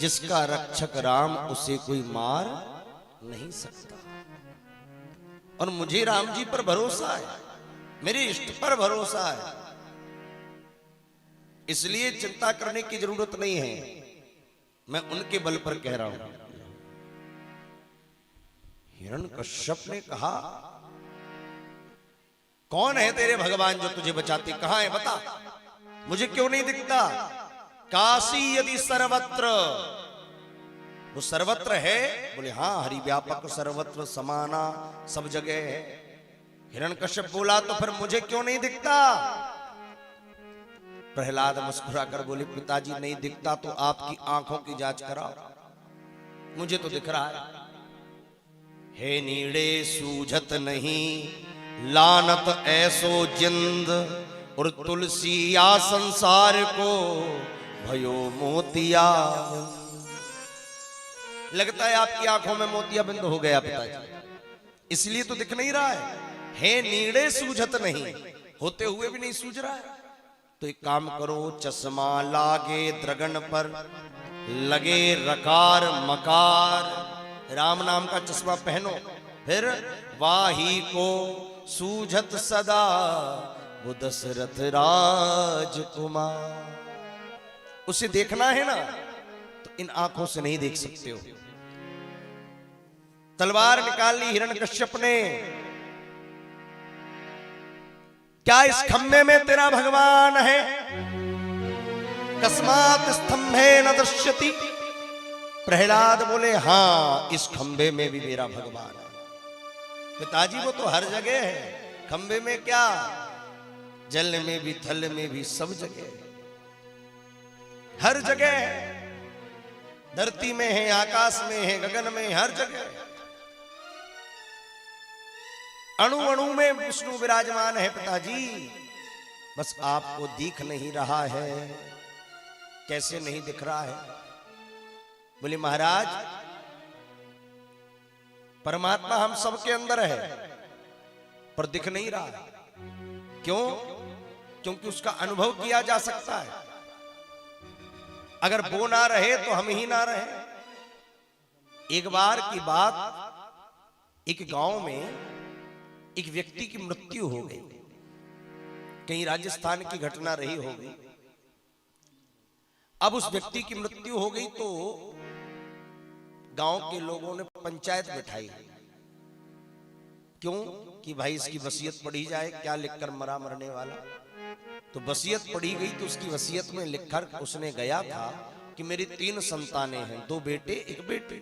जिसका रक्षक राम उसे कोई मार नहीं सकता। और मुझे राम जी पर भरोसा है, मेरे इष्ट पर भरोसा है, इसलिए चिंता करने की जरूरत नहीं है। मैं उनके बल पर कह रहा हूं। हिरण्यकश्यप ने कहा, कौन है तेरे भगवान जो तुझे बचाते? कहां है बता, मुझे क्यों नहीं दिखता? काशी यदि सर्वत्र, वो सर्वत्र है? बोले हां, हरि व्यापक सर्वत्र समाना, सब जगह है। हिरण्यकश्यप बोला, तो फिर मुझे क्यों नहीं दिखता? प्रहलाद मुस्कुरा कर बोले, पिताजी नहीं दिखता तो आपकी आंखों की जांच कराओ, मुझे तो दिख रहा है। हे नीड़े सूझत नहीं, लानत ऐसो जिंद, और तुलसी या संसार को भयो मोतिया। लगता है आपकी आंखों में मोतिया बिंद हो गया पिताजी, इसलिए तो दिख नहीं रहा है। हे नीड़े सूझत नहीं, होते हुए भी नहीं सूझ रहा है। तो एक काम करो, चश्मा लागे द्रगन पर, लगे रकार मकार, राम नाम का चश्मा पहनो, फिर वाही को सूझत सदा वो दशरथ राजकुमार। उसे देखना है ना, तो इन आंखों से नहीं देख सकते हो। तलवार निकाल ली हिरण्यकश्यप ने। क्या इस खंबे में तेरा भगवान है? कस्मात स्तंभे न दृश्यति। प्रहलाद बोले, हां, इस खंबे में भी मेरा भगवान है। पिताजी वो तो हर जगह है, खंबे में क्या, जल में भी, थल में भी, सब जगह, हर जगह, धरती में है, आकाश में है, गगन में, हर जगह, अणु अणु में विष्णु विराजमान है पिताजी। बस आपको दिख नहीं रहा है। कैसे नहीं दिख रहा है? बोले महाराज, परमात्मा हम सबके अंदर है, पर दिख नहीं रहा है। क्यों? क्योंकि उसका अनुभव किया जा सकता है। अगर वो ना रहे तो हम ही ना रहे। एक बार की बात, एक गांव में एक व्यक्ति की मृत्यु हो गई। कहीं राजस्थान की घटना रही होगी। अब उस व्यक्ति की मृत्यु हो गई तो गांव के लोगों ने पंचायत बिठाई। क्यों? कि भाई इसकी वसीयत पढ़ी जाए, क्या लिखकर मरा मरने वाला। तो वसीयत पढ़ी गई, तो उसकी वसीयत में लिखकर उसने गया था कि मेरी 3 संतानें हैं, 2 बेटे 1 बेटी,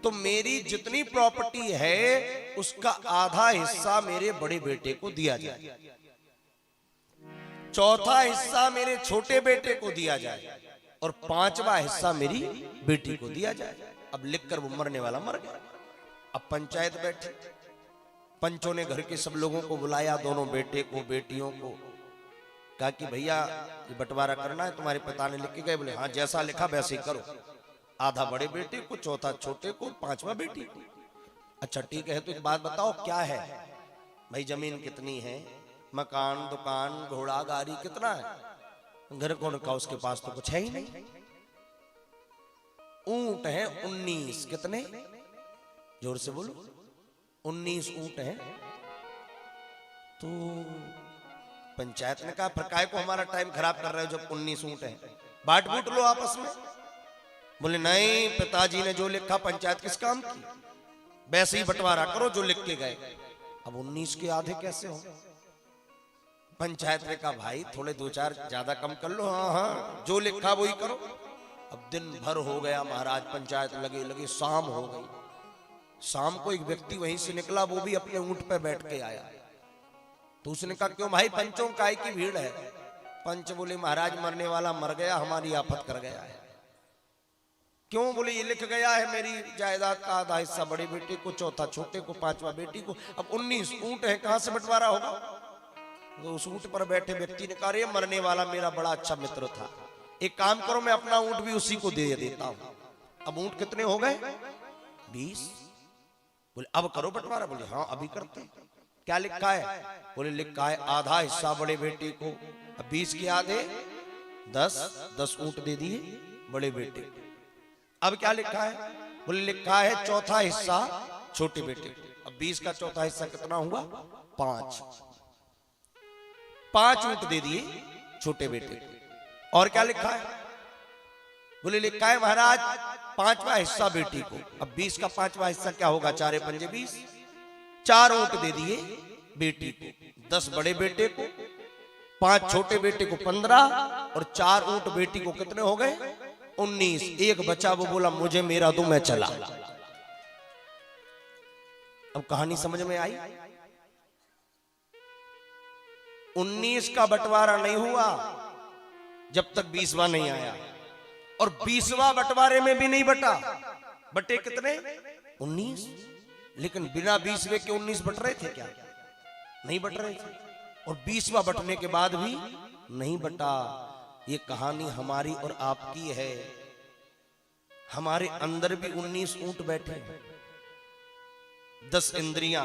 तो मेरी जितनी प्रॉपर्टी है उसका आधा हिस्सा मेरे बड़े बेटे को दिया जाए, चौथा हिस्सा मेरे छोटे बेटे को दिया जाए, और 5वां हिस्सा मेरी बेटी को दिया जाए। अब लिखकर वो मरने वाला मर गया। अब पंचायत बैठी, पंचों ने घर के सब लोगों को बुलाया, दोनों बेटे को, बेटियों को, कहा कि भैया ये बंटवारा करना है, तुम्हारे पिता ने लिख के गए। बोले हाँ, जैसा लिखा वैसे ही करो, आधा बड़े बेटे को, चौथा छोटे को, 5वां बेटी को। अच्छा ठीक है, तो एक बात बताओ क्या है भाई, जमीन कितनी है, मकान, दुकान, घोड़ा, गाड़ी कितना है? घर कौन का, उसके पास तो कुछ है ही नहीं। ऊंट है 19, कितने? जोर से बोलो, 19 ऊंट हैं। तो पंचायत ने कहा, फिर काय को हमारा टाइम खराब कर रहे हो, जब 19 ऊंट हैं, बांट बूट लो आपस में। बोले नहीं, पिताजी ने जो लिखा, पंचायत किस काम की, वैसे ही बंटवारा करो जो लिख के गए। अब 19 के आधे कैसे हो? पंचायत ने कहा भाई थोड़े 2-4 ज्यादा कम कर लो। हाँ हाँ, जो लिखा वही करो। अब दिन भर हो गया महाराज, पंचायत लगे लगे, शाम हो गई। शाम को एक व्यक्ति वहीं से निकला, वो भी अपने ऊंट पे बैठ के आया। तो उसने कहा क्यों भाई, पंचों काय की भीड़ है? पंच बोले महाराज मरने वाला मर गया, हमारी आफत कर गया है। क्यों? बोले ये लिख गया है मेरी जायदाद का आधा हिस्सा बड़े बेटे को, चौथा छोटे को, 5वां बेटी को। अब 19 ऊंट है, कहां से बंटवारा होगा? तो उस ऊंट पर बैठे व्यक्ति ने कहा, अरे मरने वाला मेरा बड़ा अच्छा मित्र था, एक काम करो मैं अपना ऊंट भी उसी को दे देता हूं। अब ऊंट कितने हो गए? 20। बोले अब करो बंटवारा। बोले हाँ अभी करते हैं। क्या लिखा है? बोले लिखा है आधा हिस्सा बड़े बेटे को, अब 20 के आधे 10 ऊंट दे दिए। बड़े बेटे। अब क्या लिखा है? बोले लिखा है चौथा हिस्सा छोटे बेटे। अब 20 का चौथा हिस्सा कितना हुआ? 5। 5 ऊंट दे दिए छोटे बेटे। और क्या लिखा है? बोले लिखा है महाराज 5वां हिस्सा बेटी को। अब 20 का 5वां हिस्सा क्या होगा? 4 पंजे 20। 4 ऊंट दे दिए बेटी को, 10 बड़े बेटे को, 5 छोटे बेटे को 15 और 4 ऊंट बेटी को कितने हो गए? 19। एक बचा, वो बोला मुझे मेरा दो, मैं चला। अब कहानी समझ में आई? 19 का बंटवारा नहीं हुआ जब तक 20वां नहीं आया, और 20वां बंटवारे में भी नहीं बटा। बटे कितने? 19। लेकिन बिना 20वें के 19 बट रहे थे क्या? नहीं बट रहे थे। और 20वां बटने के बाद भी नहीं बटा। ये कहानी हमारी और आपकी है। हमारे अंदर भी 19 ऊंट बैठे हैं। 10 इंद्रियां,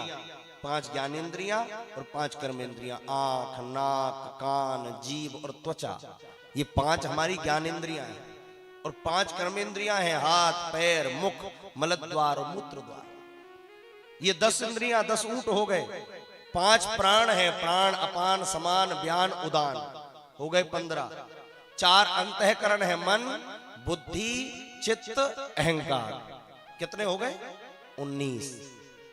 5 ज्ञानेंद्रियां और 5 कर्मेंद्रियां। आंख, नाक, कान, जीभ और त्वचा, ये 5 हमारी ज्ञानेंद्रियां हैं। और 5 कर्मेंद्रियां हैं हाथ, पैर, मुख, मलद्वार और मूत्र द्वार। ये 10 इंद्रियां 10 ऊंट हो गए। 5 प्राण है, प्राण, अपान, समान, व्यान, उदान, हो गए 15। 4 अंतःकरण है, मन, बुद्धि, चित्त, अहंकार। कितने हो गए? 19।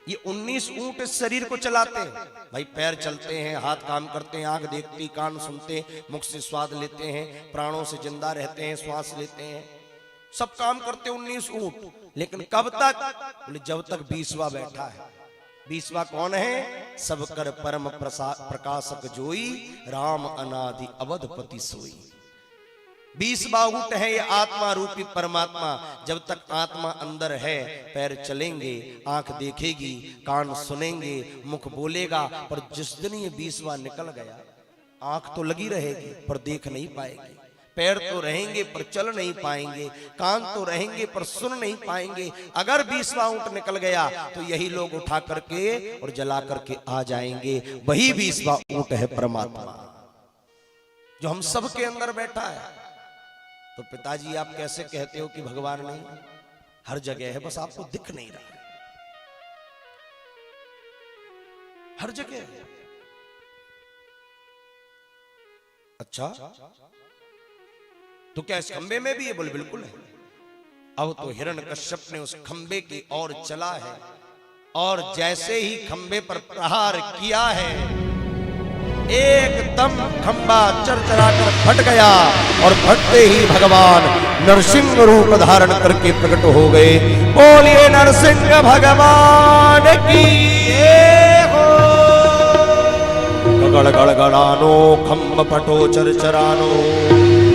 ये 19 ऊंट इस शरीर को चलाते हैं। भाई पैर चलते हैं, हाथ काम करते हैं, आंख देखती, कान सुनते, मुख से स्वाद लेते हैं, प्राणों से जिंदा रहते हैं, श्वास लेते हैं, सब काम करते 19 ऊंट। लेकिन कब तक? बोले जब तक 20वां बैठा है। 20वां कौन है? सब कर परम प्रकाशक जोई, राम अनादि अवधपति सोई। 20वां ऊंट है ये आत्मा रूपी परमात्मा। जब तक आत्मा अंदर है, पैर चलेंगे, आंख देखेगी, कान सुनेंगे, मुख बोलेगा। पर जिस दिन ये 20वां निकल गया, आंख तो लगी रहेगी पर देख नहीं पाएगी, पैर तो रहेंगे पर चल नहीं पाएंगे, कान तो रहेंगे पर सुन नहीं पाएंगे। अगर 20वां ऊंट निकल गया तो यही लोग उठा करके और जला करके आ जाएंगे। वही 20वां ऊंट है परमात्मा, जो हम सबके अंदर बैठा है। तो पिताजी आप कैसे कहते हो कि भगवान नहीं? हर जगह है, बस आपको दिख नहीं रहा है। हर जगह है। अच्छा, तो क्या इस खंबे में भी है? बोले बिल्कुल है। अब तो हिरण्यकश्यप ने उस खंबे की ओर चला है, और जैसे ही खंबे पर प्रहार किया है, एकदम खंबा चरचरा कर फट गया। और फटते ही भगवान नरसिंह रूप धारण करके प्रकट हो गए। बोलिए नरसिंह भगवान की हो। गड़ गड़ गड़ानो खम्ब फटो चरचरानो,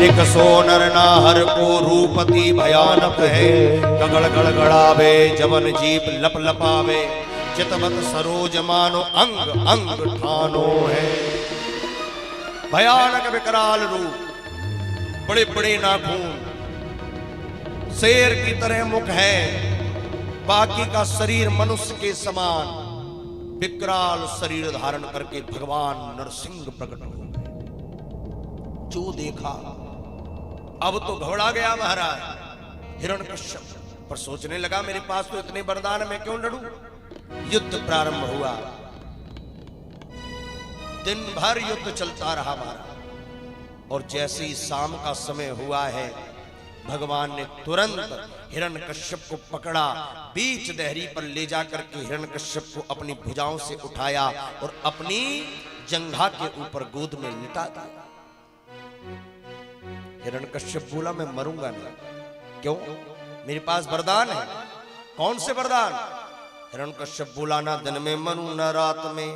एक सो नर नाहर को रूपति भयानक है। गगड़ गड़गड़ावे जवन जीप लप लपावे, चितवत सरोज मानो अंग अंग ठानो है। भयानक विकराल रूप, बड़े बड़े नाखून, शेर की तरह मुख है, बाकी का शरीर मनुष्य के समान विकराल शरीर धारण करके भगवान नरसिंह प्रकट हो गए। जो देखा अब तो घबरा गया महाराज हिरण्यकश्यप, पर सोचने लगा मेरे पास तो इतने वरदान, मैं क्यों लड़ूं? युद्ध प्रारंभ हुआ। दिन भर युद्ध चलता रहा महाराज। और जैसे ही शाम का समय हुआ है, भगवान ने तुरंत हिरण्यकश्यप को पकड़ा, बीच दहरी पर ले जाकर के हिरण्यकश्यप को अपनी भुजाओं से उठाया और अपनी जंघा के ऊपर गोद में लिटा दिया। हिरण्यकश्यप बोला मैं मरूंगा नहीं। क्यों? मेरे पास वरदान है। कौन से वरदान? हिरण्यकश्यप बोला ना दिन में मरूं ना रात में,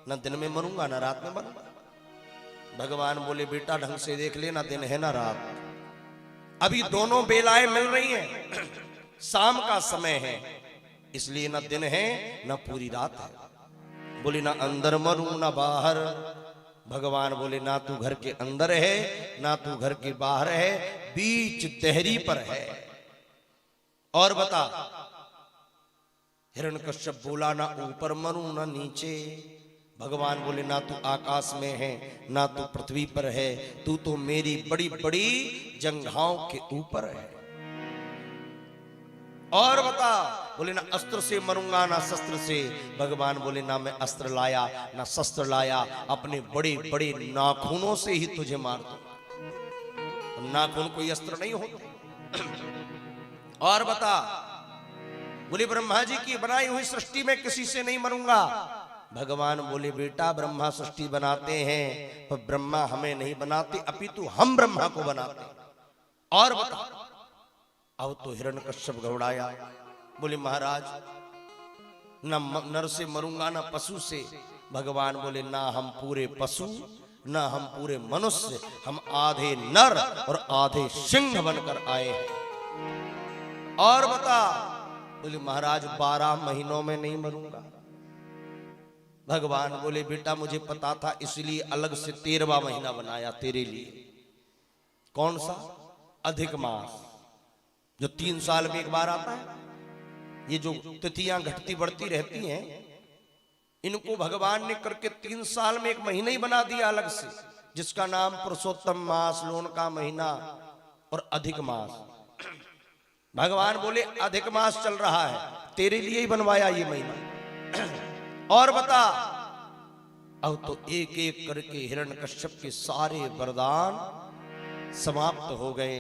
ना दिन में मरूंगा ना रात में मरूंगा। भगवान बोले बेटा ढंग से देख ले, ना दिन है ना रात, अभी दोनों बेलाएं मिल रही हैं। शाम का समय है, इसलिए ना दिन है ना पूरी रात है। बोले ना अंदर मरूं ना बाहर। भगवान बोले ना तू घर के अंदर है ना तू घर के बाहर है, बीच दहरी पर है। और बता। हिरण्यकश्यप बोला ना ऊपर मरूं ना नीचे। भगवान बोले ना तू आकाश में है ना तू पृथ्वी पर है, तू तो मेरी बड़ी बड़ी जंघाओं के ऊपर है। और बता, बोले ना अस्त्र से मरूंगा ना शस्त्र से। भगवान बोले ना मैं अस्त्र लाया ना शस्त्र लाया, अपने बड़े बड़े नाखूनों से ही तुझे मार दूंगा। नाखून कोई अस्त्र नहीं होते। और बता, बोले ब्रह्मा जी की बनाई हुई सृष्टि में किसी से नहीं मरूंगा। भगवान बोले बेटा ब्रह्मा सृष्टि बनाते हैं पर ब्रह्मा हमें नहीं बनाते, अपितु हम ब्रह्मा को बनाते। और बता, अब तो हिरण्यकश्यप घबराया, बोले महाराज न नर से मरूंगा ना पशु से। भगवान बोले ना हम पूरे पशु ना हम पूरे मनुष्य, हम आधे नर और आधे सिंह बनकर आए हैं। और बता, बोले महाराज 12 महीनों में नहीं मरूंगा। भगवान बोले बेटा मुझे पता था, इसलिए अलग से 13वां महीना बनाया तेरे लिए। कौन सा? अधिक मास, जो 3 साल में एक बार आता है। ये जो तिथियां घटती बढ़ती रहती हैं, इनको भगवान ने करके 3 साल में एक महीना ही बना दिया अलग से, जिसका नाम पुरुषोत्तम मास, लोन का महीना और अधिक मास। भगवान बोले अधिक मास चल रहा है, तेरे लिए ही बनवाया ये महीना। और बता, अब तो एक एक करके हिरण्यकश्यप के सारे वरदान समाप्त हो गए।